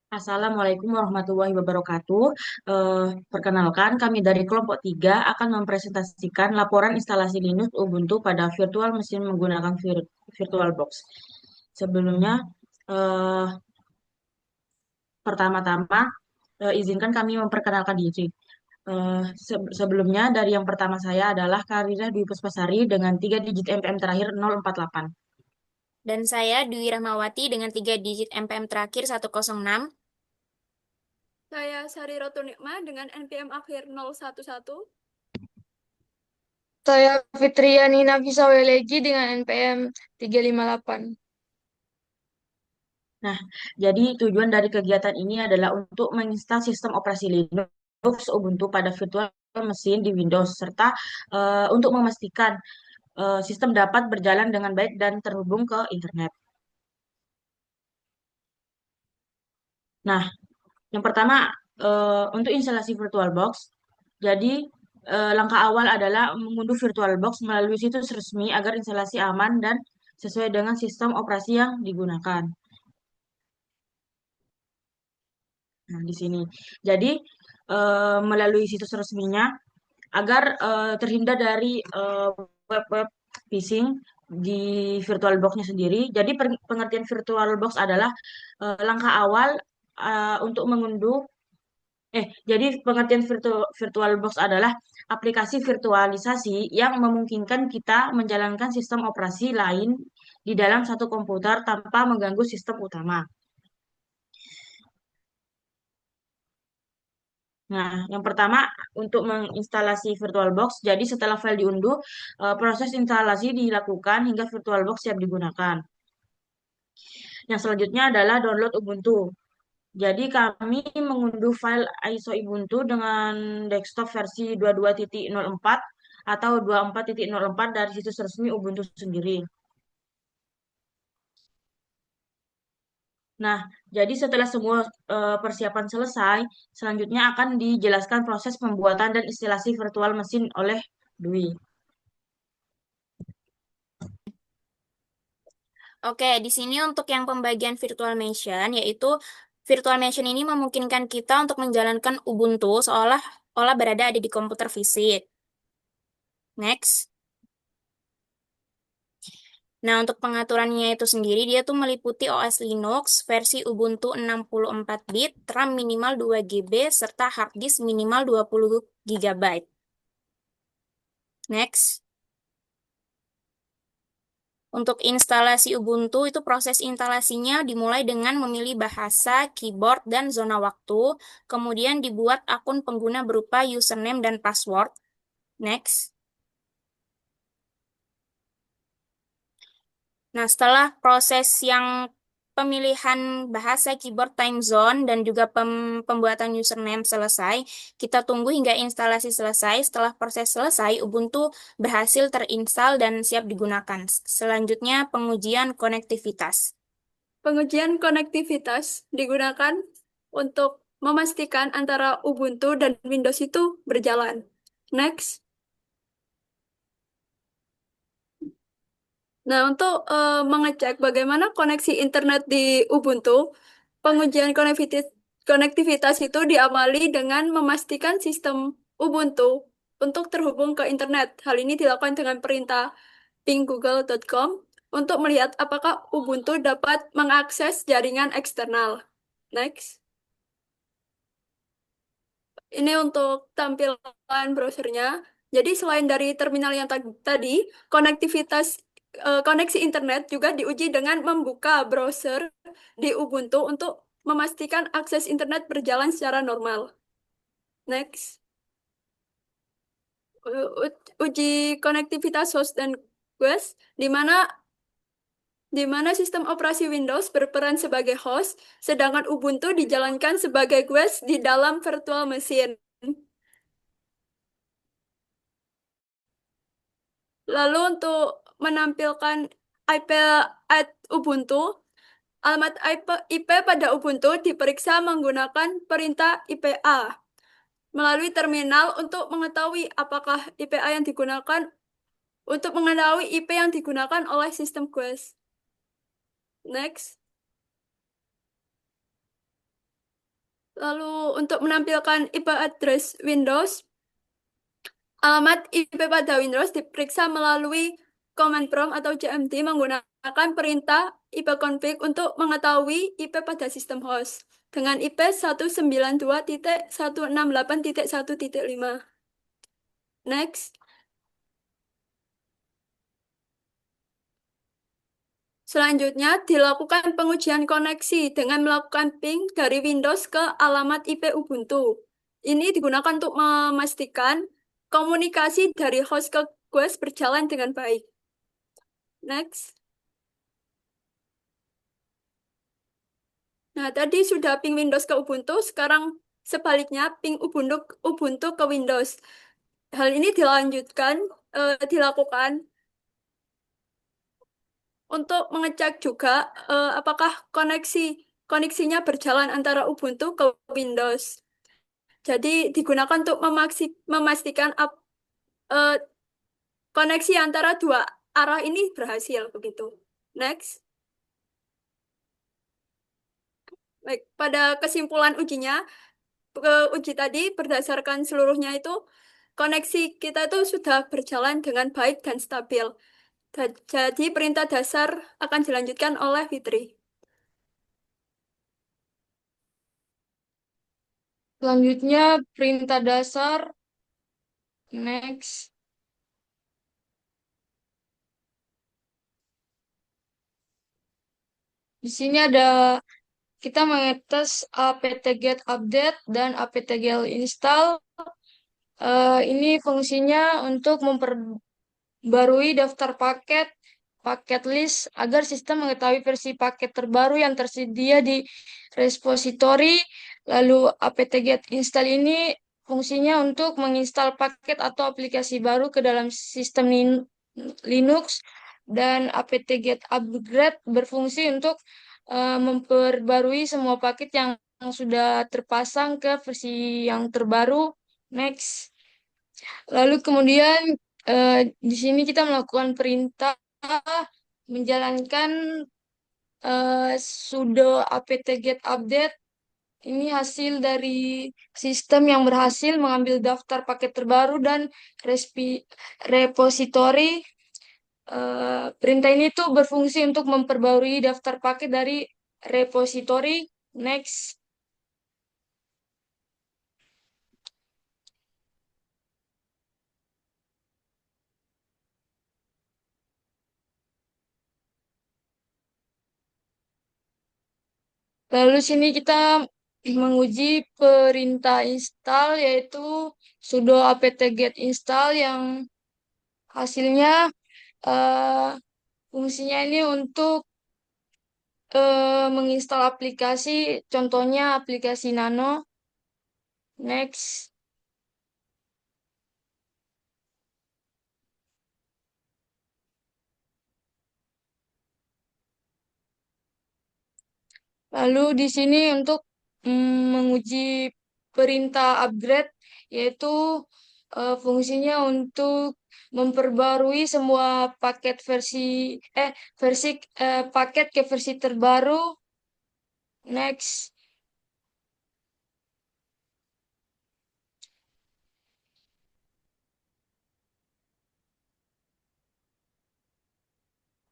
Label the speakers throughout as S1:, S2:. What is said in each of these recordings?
S1: Assalamualaikum warahmatullahi wabarakatuh. Perkenalkan, kami dari kelompok 3 akan mempresentasikan laporan instalasi Linux Ubuntu pada virtual mesin menggunakan VirtualBox. Sebelumnya, eh, pertama-tama, izinkan kami memperkenalkan diri. Sebelumnya, dari yang pertama saya adalah Karina Dwi Puspasari dengan 3 digit MPM terakhir 048.
S2: Dan saya Dwi Rahmawati dengan 3 digit MPM terakhir 106.
S3: Saya Sari Rotunikma dengan NPM akhir 011.
S4: Saya Fitriani Nafisa Weleji dengan NPM 358.
S1: Nah, jadi tujuan dari kegiatan ini adalah untuk menginstal sistem operasi Linux Ubuntu pada virtual mesin di Windows, serta untuk memastikan sistem dapat berjalan dengan baik dan terhubung ke internet. Nah, yang pertama, untuk instalasi VirtualBox, jadi langkah awal adalah mengunduh VirtualBox melalui situs resmi agar instalasi aman dan sesuai dengan sistem operasi yang digunakan. Nah, di sini. Jadi, melalui situs resminya, agar terhindar dari web-web phishing di VirtualBox-nya sendiri. Jadi, pengertian VirtualBox adalah langkah awal untuk mengunduh. Jadi pengertian VirtualBox adalah aplikasi virtualisasi yang memungkinkan kita menjalankan sistem operasi lain di dalam satu komputer tanpa mengganggu sistem utama. Nah, yang pertama untuk menginstalasi VirtualBox, jadi setelah file diunduh, proses instalasi dilakukan hingga VirtualBox siap digunakan. Yang selanjutnya adalah download Ubuntu. Jadi kami mengunduh file ISO Ubuntu dengan desktop versi 22.04 atau 24.04 dari situs resmi Ubuntu sendiri. Nah, jadi setelah semua persiapan selesai, selanjutnya akan dijelaskan proses pembuatan dan instalasi virtual mesin oleh Dwi.
S2: Oke, di sini untuk yang pembagian virtual machine, yaitu virtual machine ini memungkinkan kita untuk menjalankan Ubuntu seolah-olah berada ada di komputer fisik. Next. Nah, untuk pengaturannya itu sendiri, dia tuh meliputi OS Linux, versi Ubuntu 64 bit, RAM minimal 2 GB, serta hard disk minimal 20 GB. Next. Untuk instalasi Ubuntu, itu proses instalasinya dimulai dengan memilih bahasa, keyboard, dan zona waktu, kemudian dibuat akun pengguna berupa username dan password. Next. Nah, setelah proses yang pemilihan bahasa, keyboard, time zone, dan juga pembuatan username selesai, kita tunggu hingga instalasi selesai. Setelah proses selesai, Ubuntu berhasil terinstal dan siap digunakan. Selanjutnya, pengujian konektivitas.
S3: Pengujian konektivitas digunakan untuk memastikan antara Ubuntu dan Windows itu berjalan. Next. Nah, untuk mengecek bagaimana koneksi internet di Ubuntu, pengujian konektivitas itu diamali dengan memastikan sistem Ubuntu untuk terhubung ke internet. Hal ini dilakukan dengan perintah ping google.com untuk melihat apakah Ubuntu dapat mengakses jaringan eksternal. Next. Ini untuk tampilan browsernya. Jadi selain dari terminal yang tadi, konektivitas koneksi internet juga diuji dengan membuka browser di Ubuntu untuk memastikan akses internet berjalan secara normal. Next. Uji konektivitas host dan guest, di mana sistem operasi Windows berperan sebagai host, sedangkan Ubuntu dijalankan sebagai guest di dalam virtual machine. Lalu untuk menampilkan IP at Ubuntu, alamat IP pada Ubuntu diperiksa menggunakan perintah IPA melalui terminal untuk mengetahui apakah IPA yang digunakan untuk mengetahui IP yang digunakan oleh sistem Quest. Next. Lalu untuk menampilkan IP address Windows, alamat IP pada Windows diperiksa melalui command prompt atau CMD menggunakan perintah ipconfig untuk mengetahui IP pada sistem host dengan IP 192.168.1.5. Next. Selanjutnya, dilakukan pengujian koneksi dengan melakukan ping dari Windows ke alamat IP Ubuntu. Ini digunakan untuk memastikan komunikasi dari host ke guest berjalan dengan baik. Next. Nah, tadi sudah ping Windows ke Ubuntu, sekarang sebaliknya ping Ubuntu ke Windows. Hal ini dilakukan untuk mengecek juga apakah koneksinya berjalan antara Ubuntu ke Windows. Jadi digunakan untuk memastikan eh, koneksi antara dua arah ini berhasil begitu. Next. Baik, pada kesimpulan ujinya, uji tadi berdasarkan seluruhnya itu koneksi kita itu sudah berjalan dengan baik dan stabil. Jadi perintah dasar akan dilanjutkan oleh Fitri.
S4: Selanjutnya perintah dasar. Next. Di sini ada kita mengetes apt-get update dan apt-get install. Ini fungsinya untuk memperbarui daftar paket, paket list agar sistem mengetahui versi paket terbaru yang tersedia di repository. Lalu apt-get install ini fungsinya untuk menginstal paket atau aplikasi baru ke dalam sistem Linux, dan apt-get upgrade berfungsi untuk memperbarui semua paket yang sudah terpasang ke versi yang terbaru. Next. Lalu kemudian di sini kita melakukan perintah menjalankan sudo apt-get update. Ini hasil dari sistem yang berhasil mengambil daftar paket terbaru dan repository. Perintah ini tuh berfungsi untuk memperbarui daftar paket dari repository. Next. Lalu sini kita menguji perintah install yaitu sudo apt-get install yang hasilnya eh, fungsinya ini untuk menginstal aplikasi, contohnya aplikasi Nano. Next. Lalu di sini untuk menguji perintah upgrade, yaitu fungsinya untuk memperbarui semua paket eh versi paket ke versi terbaru. Next.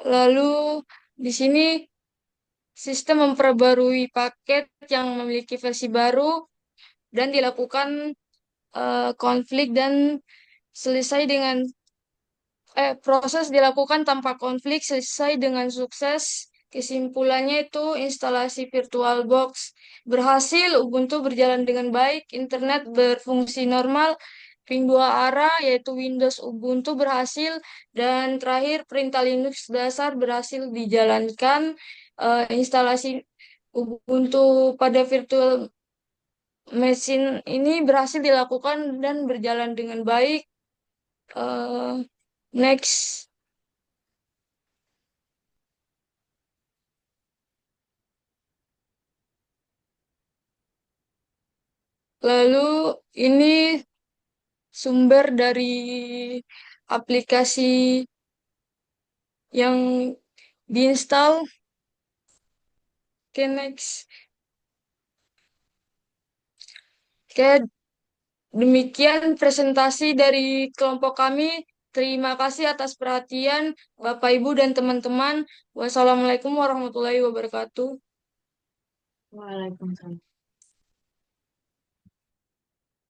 S4: Lalu di sini sistem memperbarui paket yang memiliki versi baru dan dilakukan konflik dan selesai dengan proses dilakukan tanpa konflik selesai dengan sukses. Kesimpulannya itu instalasi VirtualBox berhasil, Ubuntu berjalan dengan baik, internet berfungsi normal, ping dua arah yaitu Windows Ubuntu berhasil, dan terakhir perintah Linux dasar berhasil dijalankan. Instalasi Ubuntu pada virtual machine ini berhasil dilakukan dan berjalan dengan baik. Eh, Next. Lalu ini sumber dari aplikasi yang diinstal. Oke, next. Oke, demikian presentasi dari kelompok kami. Terima kasih atas perhatian Bapak, Ibu, dan teman-teman. Wassalamualaikum warahmatullahi wabarakatuh.
S1: Waalaikumsalam.